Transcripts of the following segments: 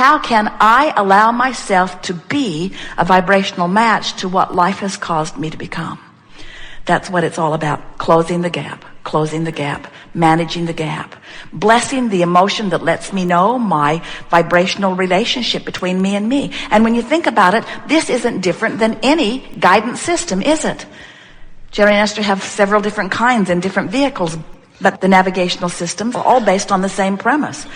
How can I allow myself to be a vibrational match to what life has caused me to become? That's what it's all about. Closing the gap, managing the gap, blessing the emotion that lets me know my vibrational relationship between me and me. And when you think about it, this isn't different than any guidance system, is it? Jerry and Esther have several different kinds and different vehicles, but the navigational systems are all based on the same premise.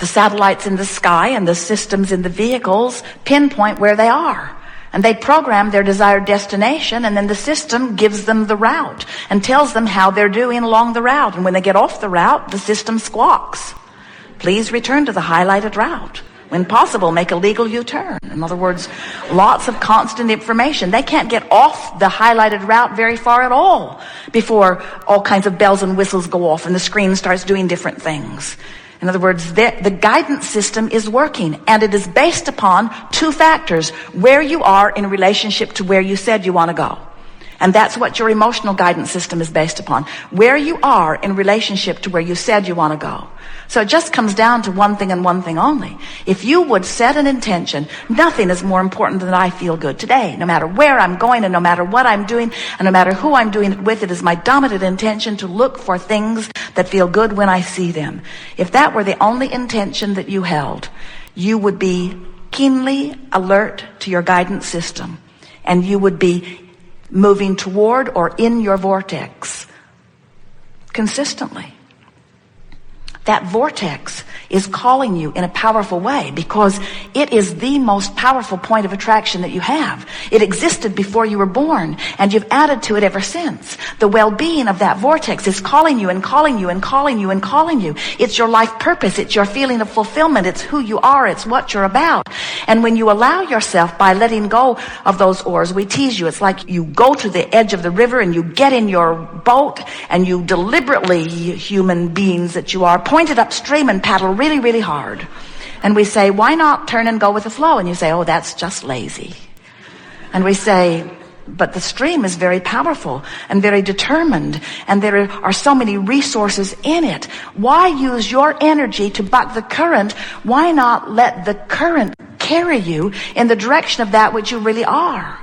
The satellites in the sky and the systems in the vehicles pinpoint where they are. And they program their desired destination, and then the system gives them the route and tells them how they're doing along the route. And when they get off the route, the system squawks. Please return to the highlighted route. When possible, make a legal U-turn. In other words, lots of constant information. They can't get off the highlighted route very far at all before all kinds of bells and whistles go off and the screen starts doing different things. In other words, the guidance system is working, and it is based upon two factors: where you are in relationship to where you said you want to go. And that's what your emotional guidance system is based upon. Where you are in relationship to where you said you want to go. So it just comes down to one thing and one thing only. If you would set an intention, nothing is more important than I feel good today. No matter where I'm going and no matter what I'm doing and no matter who I'm doing it with, it is my dominant intention to look for things that feel good when I see them. If that were the only intention that you held, you would be keenly alert to your guidance system, and you would be moving toward or in your vortex consistently. That vortex is calling you in a powerful way because it is the most powerful point of attraction that you have. It existed before you were born, and you've added to it ever since. The well-being of that vortex is calling you and calling you and calling you and calling you. It's your life purpose. It's your feeling of fulfillment. It's who you are. It's what you're about. And when you allow yourself, by letting go of those oars, we tease you. It's like you go to the edge of the river and you get in your boat and you deliberately, human beings that you are, point it upstream and paddle really, really hard. And we say, why not turn and go with the flow? And you say, oh, that's just lazy. And we say, but the stream is very powerful and very determined, and there are so many resources in it. Why use your energy to buck the current? Why not let the current carry you in the direction of that which you really are?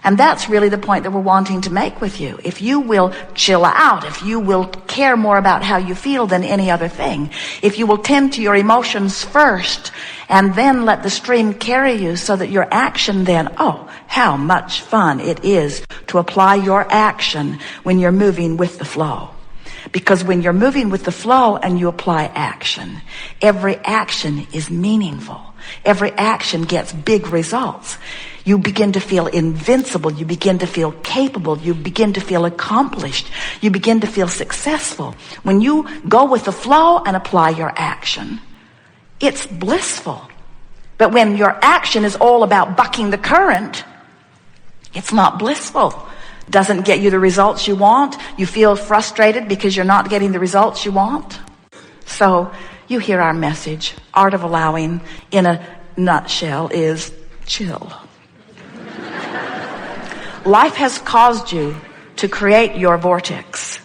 And that's really the point that we're wanting to make with you. If you will chill out, if you will care more about how you feel than any other thing, if you will tend to your emotions first and then let the stream carry you so that your action then, oh, how much fun it is to apply your action when you're moving with the flow. Because when you're moving with the flow and you apply action, every action is meaningful. Every action gets big results. You begin to feel invincible. You begin to feel capable. You begin to feel accomplished. You begin to feel successful. When you go with the flow and apply your action, it's blissful. But when your action is all about bucking the current, it's not blissful. Doesn't get you the results you want. You feel frustrated because you're not getting the results you want. So you hear our message. Art of allowing, in a nutshell, is chill. Life has caused you to create your vortex.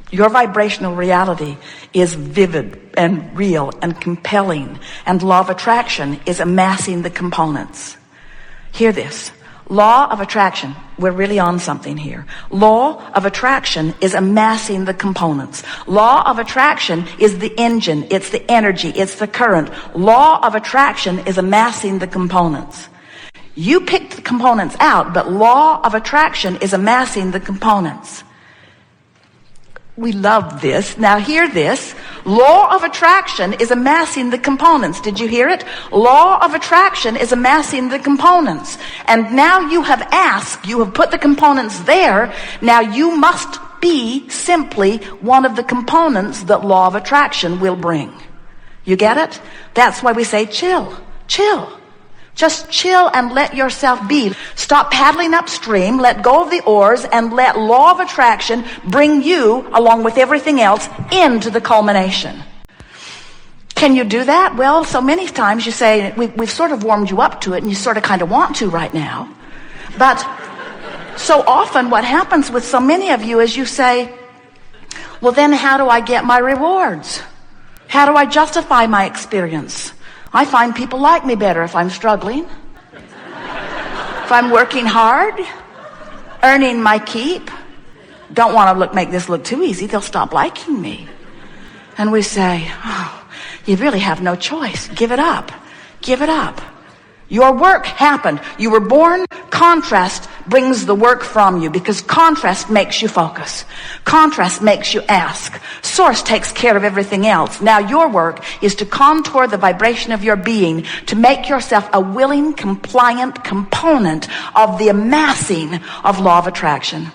Your vibrational reality is vivid and real and compelling, and law of attraction is amassing the components. Hear this. Law of attraction, we're really on something here. Law of attraction is amassing the components. Law of attraction is the engine, it's the energy, it's the current. Law of attraction is amassing the components. You picked the components out, but law of attraction is amassing the components. We love this. Now hear this. Law of attraction is amassing the components. Did you hear it? Law of attraction is amassing the components. And now you have asked, you have put the components there. Now you must be simply one of the components that law of attraction will bring. You get it? That's why we say chill, chill. Just chill and let yourself be. Stop paddling upstream, let go of the oars, and let law of attraction bring you, along with everything else, into the culmination. Can you do that? Well, so many times you say, we've sort of warmed you up to it, and you sort of kind of want to right now. But so often what happens with so many of you is you say, well, then how do I get my rewards? How do I justify my experience? I find people like me better if I'm struggling. If I'm working hard, earning my keep. Don't want to make this look too easy. They'll stop liking me. And we say, oh, you really have no choice. Give it up. Give it up. Your work happened. You were born. Contrast brings the work from you because contrast makes you focus. Contrast makes you ask. Source takes care of everything else. Now your work is to contour the vibration of your being to make yourself a willing, compliant component of the amassing of law of attraction.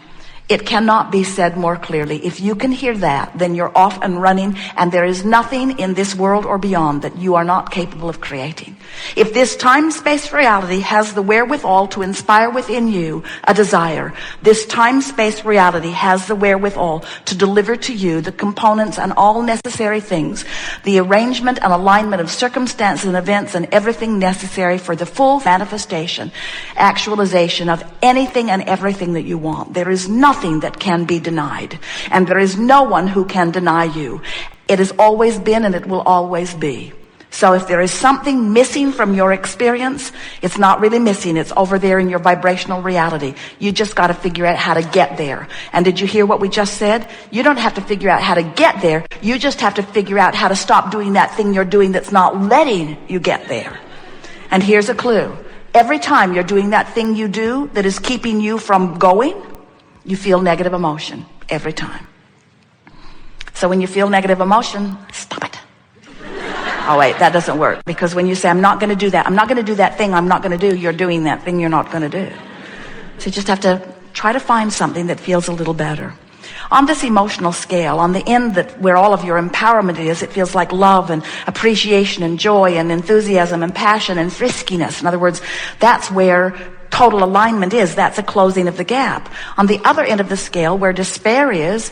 It cannot be said more clearly. If you can hear that, then you're off and running, and there is nothing in this world or beyond that you are not capable of creating. If this time-space reality has the wherewithal to inspire within you a desire, this time-space reality has the wherewithal to deliver to you the components and all necessary things, the arrangement and alignment of circumstances and events and everything necessary for the full manifestation, actualization of anything and everything that you want. There is nothing that can be denied, and there is no one who can deny you. It has always been and it will always be. So if there is something missing from your experience, it's not really missing. It's over there in your vibrational reality. You just got to figure out how to get there. And did you hear what we just said? You don't have to figure out how to get there. You just have to figure out how to stop doing that thing you're doing that's not letting you get there. And here's a clue. Every time you're doing that thing you do that is keeping you from going, you feel negative emotion every time. So when you feel negative emotion, stop it. Oh wait, that doesn't work. Because when you say, I'm not going to do that, I'm not going to do that thing I'm not going to do, you're doing that thing you're not going to do. So you just have to try to find something that feels a little better. On this emotional scale, on the end where all of your empowerment is, it feels like love and appreciation and joy and enthusiasm and passion and friskiness. In other words, that's where total alignment is. That's a closing of the gap. On the other end of the scale, where despair is,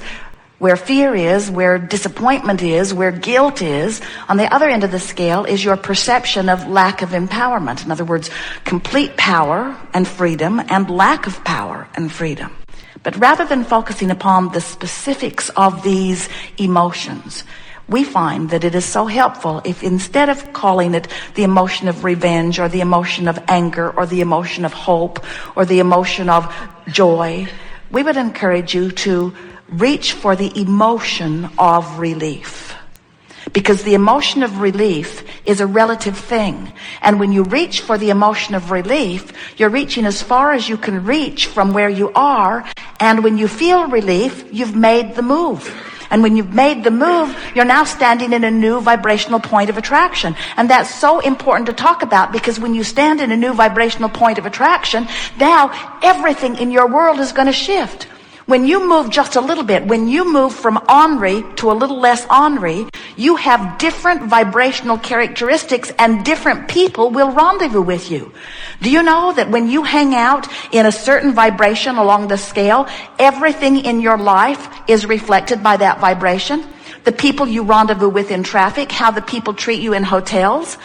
where fear is, where disappointment is, where guilt is, on the other end of the scale is your perception of lack of empowerment. In other words, complete power and freedom and lack of power and freedom. But rather than focusing upon the specifics of these emotions, we find that it is so helpful if instead of calling it the emotion of revenge or the emotion of anger or the emotion of hope or the emotion of joy, we would encourage you to reach for the emotion of relief. Because the emotion of relief is a relative thing. And when you reach for the emotion of relief, you're reaching as far as you can reach from where you are. And when you feel relief, you've made the move. And when you've made the move, you're now standing in a new vibrational point of attraction. And that's so important to talk about, because when you stand in a new vibrational point of attraction, now everything in your world is going to shift. When you move just a little bit, when you move from ornery to a little less ornery, you have different vibrational characteristics and different people will rendezvous with you. Do you know that when you hang out in a certain vibration along the scale, everything in your life is reflected by that vibration? The people you rendezvous with in traffic, how the people treat you in hotels,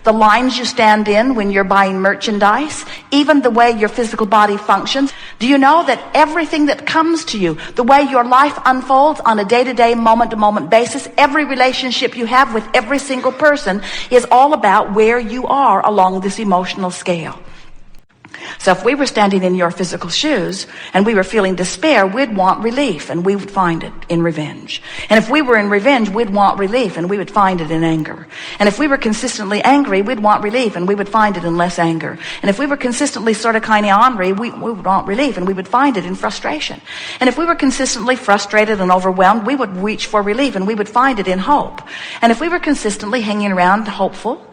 the lines you stand in when you're buying merchandise, even the way your physical body functions. Do you know that everything that comes to you, the way your life unfolds on a day-to-day, moment-to-moment basis, every relationship you have with every single person is all about where you are along this emotional scale? So if we were standing in your physical shoes and we were feeling despair, we'd want relief, and we would find it in revenge. And if we were in revenge, we'd want relief, and we would find it in anger. And if we were consistently angry, we'd want relief, and we would find it in less anger. And if we were consistently sort of kind of ornery, we would want relief, and we would find it in frustration. And if we were consistently frustrated and overwhelmed, we would reach for relief, and we would find it in hope. And if we were consistently hanging around hopeful,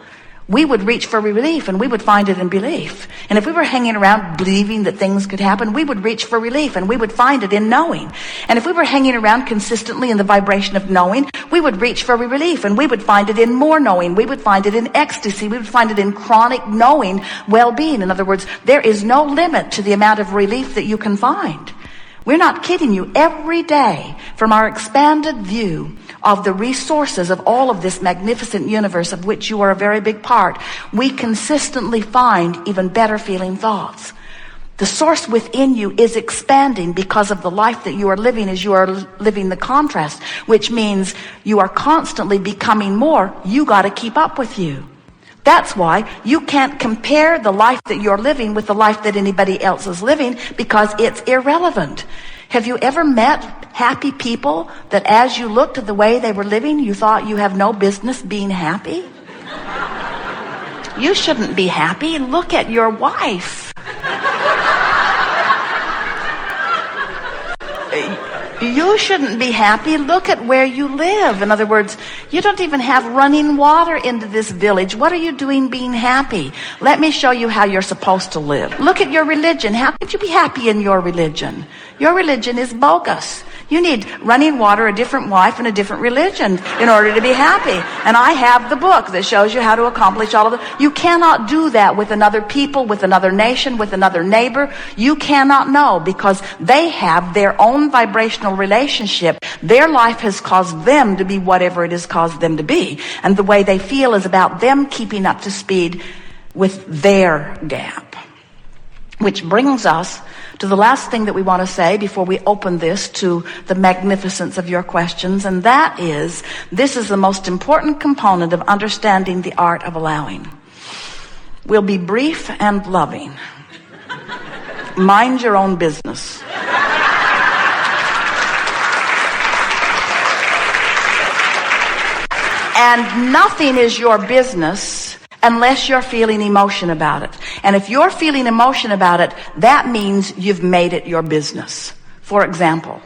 we would reach for relief, and we would find it in belief. And if we were hanging around believing that things could happen, we would reach for relief, and we would find it in knowing. And if we were hanging around consistently in the vibration of knowing, we would reach for relief, and we would find it in more knowing. We would find it in ecstasy. We would find it in chronic knowing well-being. In other words, there is no limit to the amount of relief that you can find. We're not kidding you. Every day, from our expanded view of the resources of all of this magnificent universe of which you are a very big part, we consistently find even better feeling thoughts. The source within you is expanding because of the life that you are living as you are living the contrast, which means you are constantly becoming more. You got to keep up with you. That's why you can't compare the life that you're living with the life that anybody else is living, because it's irrelevant. Have you ever met happy people that as you looked at the way they were living, you thought you have no business being happy? You shouldn't be happy. Look at your wife. You shouldn't be happy. Look at where you live. In other words, you don't even have running water into this village. What are you doing being happy? Let me show you how you're supposed to live. Look at your religion. How could you be happy in your religion? Your religion is bogus. You need running water, a different wife, and a different religion in order to be happy. And I have the book that shows you how to accomplish all of that. You cannot do that with another people, with another nation, with another neighbor. You cannot know, because they have their own vibrational relationship. Their life has caused them to be whatever it has caused them to be. And the way they feel is about them keeping up to speed with their gap. Which brings us to the last thing that we want to say before we open this to the magnificence of your questions, and that is, this is the most important component of understanding the art of allowing. We'll be brief and loving. Mind your own business. And nothing is your business unless you're feeling emotion about it. And if you're feeling emotion about it, that means you've made it your business. For example,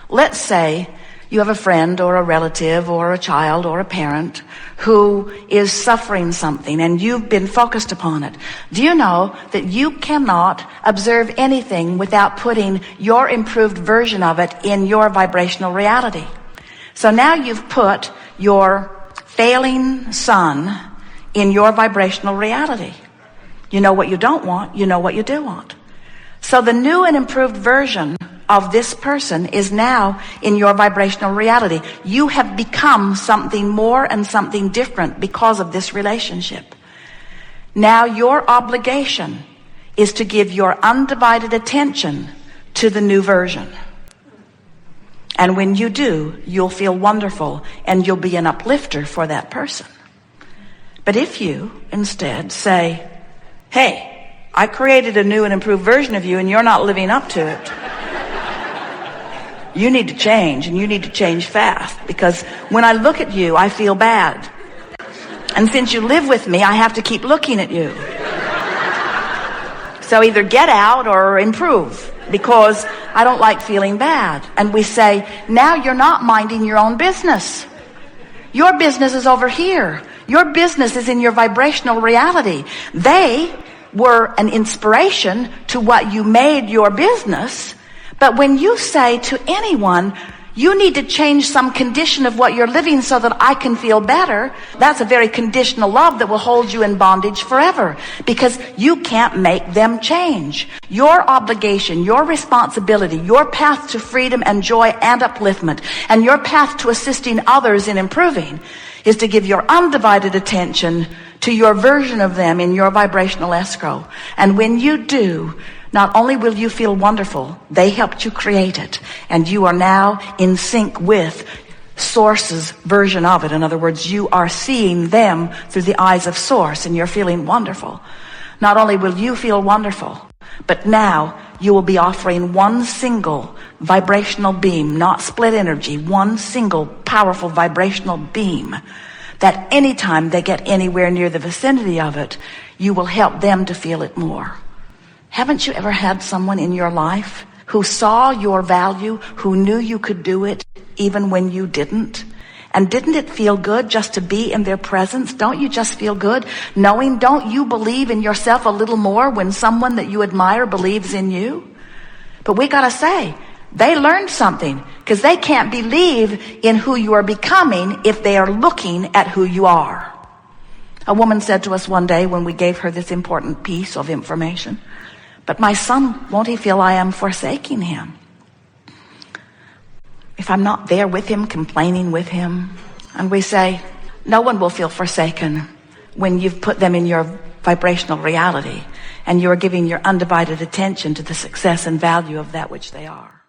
let's say you have a friend or a relative or a child or a parent who is suffering something and you've been focused upon it. Do you know that you cannot observe anything without putting your improved version of it in your vibrational reality? So now you've put your failing son in your vibrational reality. You know what you don't want, you know what you do want. So the new and improved version of this person is now in your vibrational reality. You have become something more and something different because of this relationship. Now your obligation is to give your undivided attention to the new version. And when you do, you'll feel wonderful and you'll be an uplifter for that person. But if you instead say, hey, I created a new and improved version of you and you're not living up to it. You need to change, and you need to change fast, because when I look at you, I feel bad. And since you live with me, I have to keep looking at you. So either get out or improve, because I don't like feeling bad. And we say, now you're not minding your own business. Your business is over here. Your business is in your vibrational reality. They were an inspiration to what you made your business. But when you say to anyone, you need to change some condition of what you're living so that I can feel better, that's a very conditional love that will hold you in bondage forever, because you can't make them change. Your obligation, your responsibility, your path to freedom and joy and upliftment, and your path to assisting others in improving is to give your undivided attention to your version of them in your vibrational escrow. And when you do, not only will you feel wonderful, they helped you create it, and you are now in sync with Source's version of it. In other words, you are seeing them through the eyes of Source, and you're feeling wonderful. Not only will you feel wonderful, but now you will be offering one single vibrational beam, not split energy, one single powerful vibrational beam, that anytime they get anywhere near the vicinity of it, you will help them to feel it more. Haven't you ever had someone in your life who saw your value, who knew you could do it even when you didn't? And didn't it feel good just to be in their presence? Don't you just feel good knowing, don't you believe in yourself a little more when someone that you admire believes in you? But we gotta say, they learned something, because they can't believe in who you are becoming if they are looking at who you are. A woman said to us one day when we gave her this important piece of information, but my son, won't he feel I am forsaking him? If I'm not there with him, complaining with him. And we say, no one will feel forsaken when you've put them in your vibrational reality and you're giving your undivided attention to the success and value of that which they are.